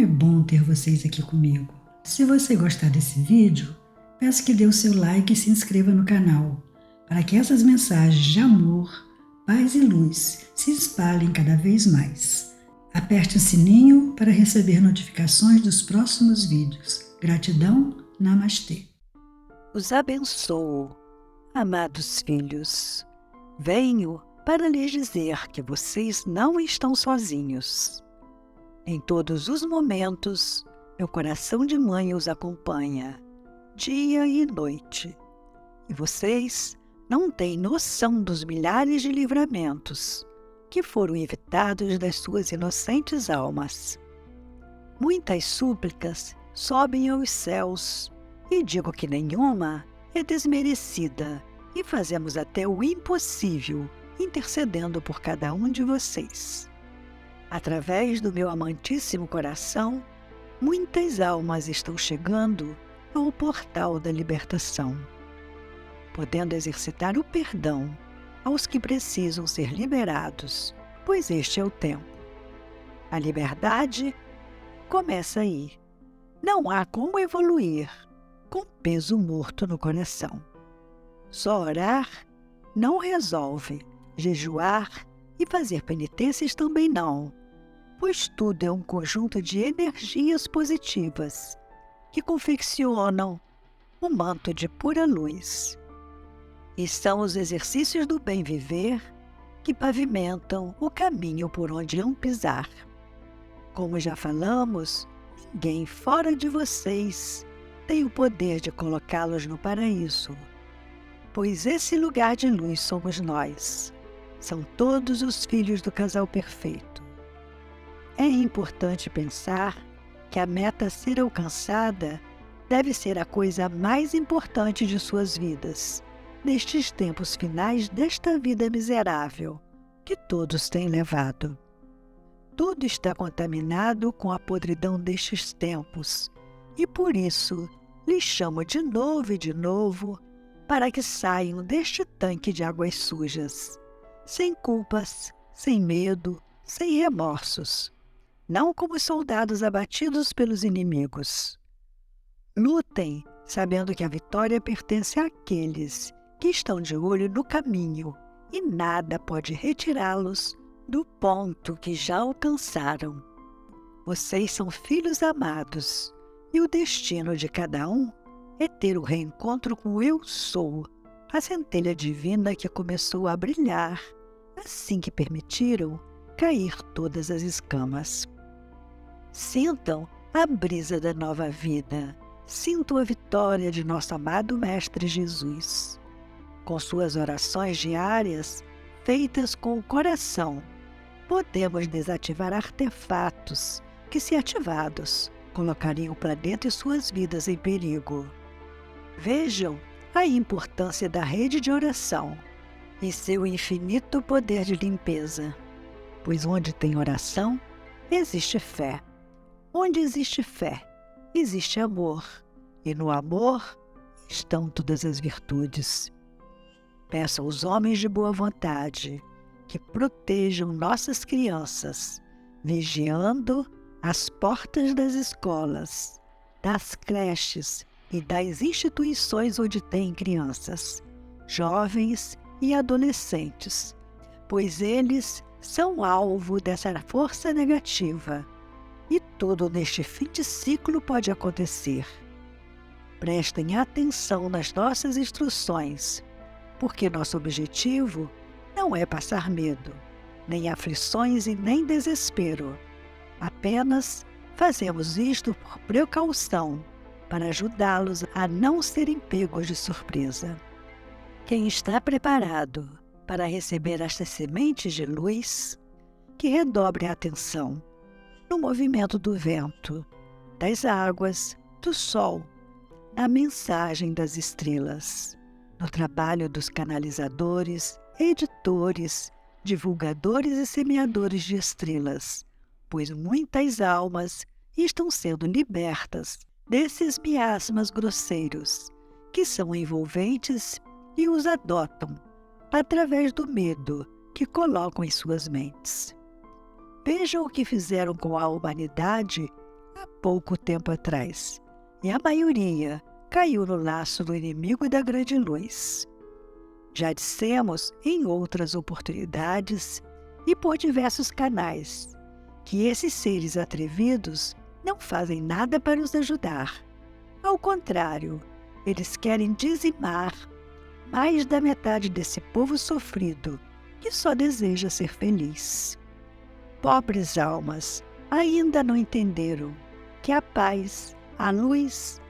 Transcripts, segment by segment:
Como é bom ter vocês aqui comigo. Se você gostar desse vídeo, peço que dê o seu like e se inscreva no canal, para que essas mensagens de amor, paz e luz se espalhem cada vez mais. Aperte o sininho para receber notificações dos próximos vídeos. Gratidão, Namastê. Os abençoo, amados filhos. Venho para lhes dizer que vocês não estão sozinhos. Em todos os momentos, meu coração de mãe os acompanha, dia e noite. E vocês não têm noção dos milhares de livramentos que foram evitados das suas inocentes almas. Muitas súplicas sobem aos céus, e digo que nenhuma é desmerecida, e fazemos até o impossível, intercedendo por cada um de vocês. Através do meu amantíssimo coração, muitas almas estão chegando ao portal da libertação, podendo exercitar o perdão aos que precisam ser liberados, pois este é o tempo. A liberdade começa aí. Não há como evoluir com peso morto no coração. Só orar não resolve, jejuar e fazer penitências também não, pois tudo é um conjunto de energias positivas que confeccionam um manto de pura luz. E são os exercícios do bem viver que pavimentam o caminho por onde irão pisar. Como já falamos, ninguém fora de vocês tem o poder de colocá-los no paraíso, pois esse lugar de luz somos nós. São todos os filhos do casal perfeito. É importante pensar que a meta a ser alcançada deve ser a coisa mais importante de suas vidas, nestes tempos finais desta vida miserável que todos têm levado. Tudo está contaminado com a podridão destes tempos, e por isso lhes chamo de novo e de novo para que saiam deste tanque de águas sujas, sem culpas, sem medo, sem remorsos, não como soldados abatidos pelos inimigos. Lutem sabendo que a vitória pertence àqueles que estão de olho no caminho e nada pode retirá-los do ponto que já alcançaram. Vocês são filhos amados e o destino de cada um é ter o reencontro com o Eu Sou, a centelha divina que começou a brilhar assim que permitiram cair todas as escamas. Sintam a brisa da nova vida, sintam a vitória de nosso amado Mestre Jesus. Com suas orações diárias, feitas com o coração, podemos desativar artefatos que, se ativados, colocariam o planeta e suas vidas em perigo. Vejam a importância da rede de oração e seu infinito poder de limpeza, pois onde tem oração, existe fé. Onde existe fé, existe amor, e no amor estão todas as virtudes. Peço aos homens de boa vontade que protejam nossas crianças, vigiando as portas das escolas, das creches e das instituições onde tem crianças, jovens e adolescentes, pois eles são alvo dessa força negativa. E tudo neste fim de ciclo pode acontecer. Prestem atenção nas nossas instruções, porque nosso objetivo não é passar medo, nem aflições e nem desespero. Apenas fazemos isto por precaução, para ajudá-los a não serem pegos de surpresa. Quem está preparado para receber estas sementes de luz, que redobre a atenção no movimento do vento, das águas, do sol, na mensagem das estrelas, no trabalho dos canalizadores, editores, divulgadores e semeadores de estrelas, pois muitas almas estão sendo libertas desses miasmas grosseiros, que são envolventes e os adotam através do medo que colocam em suas mentes. Vejam o que fizeram com a humanidade há pouco tempo atrás, e a maioria caiu no laço do inimigo da grande luz. Já dissemos em outras oportunidades e por diversos canais que esses seres atrevidos não fazem nada para nos ajudar. Ao contrário, eles querem dizimar mais da metade desse povo sofrido que só deseja ser feliz. Pobres almas, ainda não entenderam que a paz, a luz,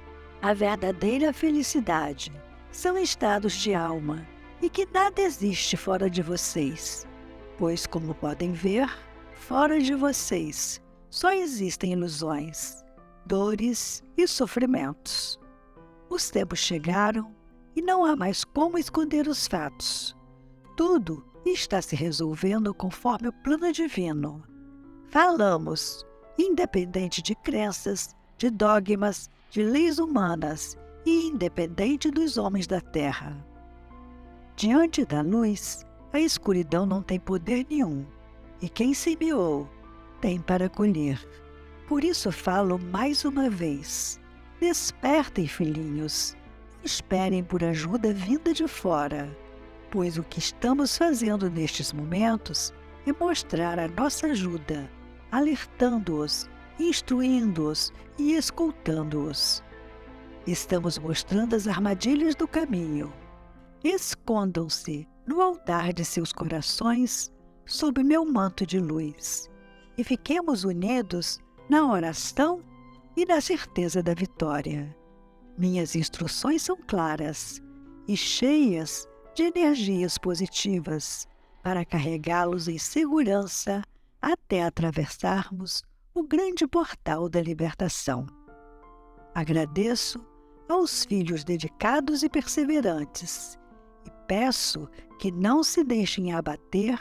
a verdadeira felicidade são estados de alma e que nada existe fora de vocês, pois, como podem ver, fora de vocês só existem ilusões, dores e sofrimentos. Os tempos chegaram e não há mais como esconder os fatos. Tudo está se resolvendo conforme o plano divino. Falamos, independente de crenças, de dogmas, de leis humanas e independente dos homens da terra. Diante da luz, a escuridão não tem poder nenhum, e quem semeou tem para colher. Por isso falo mais uma vez: despertem, filhinhos, esperem por ajuda vinda de fora, pois o que estamos fazendo nestes momentos é mostrar a nossa ajuda, alertando-os, instruindo-os e escoltando-os. Estamos mostrando as armadilhas do caminho. Escondam-se no altar de seus corações, sob meu manto de luz, e fiquemos unidos na oração e na certeza da vitória. Minhas instruções são claras e cheias de energias positivas para carregá-los em segurança até atravessarmos o grande portal da libertação. Agradeço aos filhos dedicados e perseverantes e peço que não se deixem abater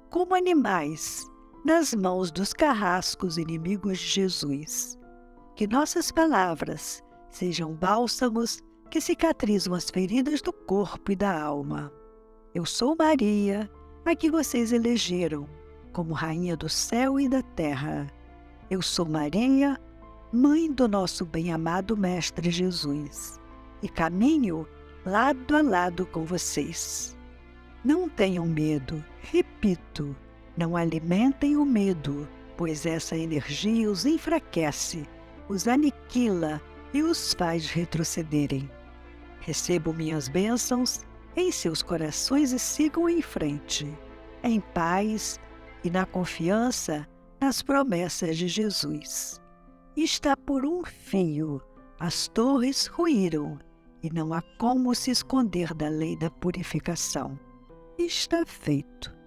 como animais nas mãos dos carrascos inimigos de Jesus. Que nossas palavras sejam bálsamos que cicatrizam as feridas do corpo e da alma. Eu sou Maria, a que vocês elegeram como Rainha do céu e da terra. Eu sou Maria, Mãe do nosso bem-amado Mestre Jesus, e caminho lado a lado com vocês. Não tenham medo, repito, não alimentem o medo, pois essa energia os enfraquece, os aniquila e os faz retrocederem. Recebam minhas bênçãos em seus corações e sigam em frente, em paz e na confiança nas promessas de Jesus. Está por um fio, as torres ruíram, e não há como se esconder da lei da purificação. Está feito.